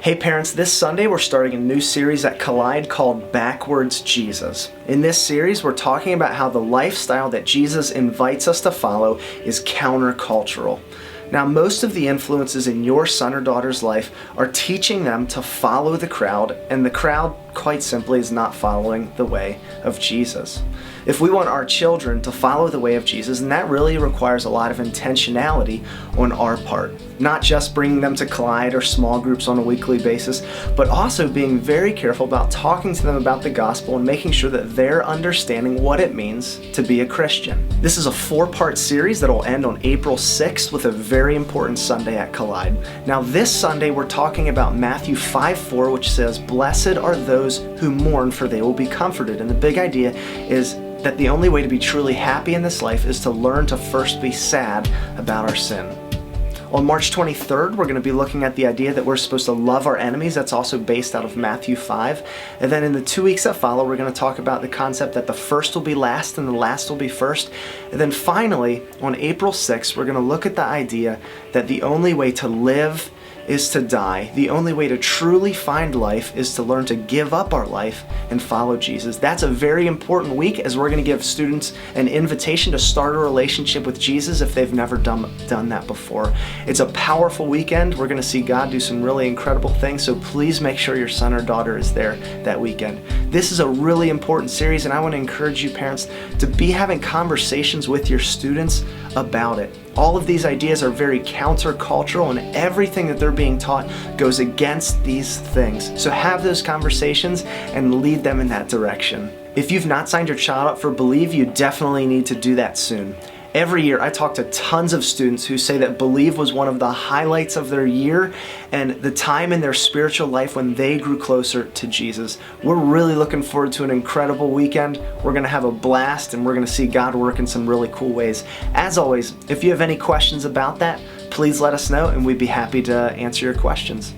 Hey parents, this Sunday we're starting a new series at Collide called Backwards Jesus. In this series, we're talking about how the lifestyle that Jesus invites us to follow is countercultural. Now, most of the influences in your son or daughter's life are teaching them to follow the crowd, and the crowd, quite simply, is not following the way of Jesus. If we want our children to follow the way of Jesus, then that really requires a lot of intentionality on our part. Not just bringing them to Collide or small groups on a weekly basis, but also being very careful about talking to them about the gospel and making sure that they're understanding what it means to be a Christian. This is a 4-part series that will end on April 6th with a very important Sunday at Collide. Now this Sunday we're talking about Matthew 5:4, which says, "Blessed are those who mourn, for they will be comforted." And the big idea is that the only way to be truly happy in this life is to learn to first be sad about our sin. On March 23rd, we're going to be looking at the idea that we're supposed to love our enemies. That's also based out of Matthew 5. And then in the 2 weeks that follow, we're going to talk about the concept that the first will be last and the last will be first. And then finally, on April 6th, we're going to look at the idea that the only way to live is to die. The only way to truly find life is to learn to give up our life and follow Jesus. That's a very important week, as we're going to give students an invitation to start a relationship with Jesus if they've never done that before. It's a powerful weekend. We're going to see God do some really incredible things, so please make sure your son or daughter is there that weekend. This is a really important series, and I want to encourage you parents to be having conversations with your students about it. All of these ideas are very countercultural, and everything that they're being taught goes against these things. So have those conversations and lead them in that direction. If you've not signed your child up for Believe, you definitely need to do that soon. Every year I talk to tons of students who say that Believe was one of the highlights of their year and the time in their spiritual life when they grew closer to Jesus. We're really looking forward to an incredible weekend. We're going to have a blast, and we're going to see God work in some really cool ways. As always, if you have any questions about that, please let us know and we'd be happy to answer your questions.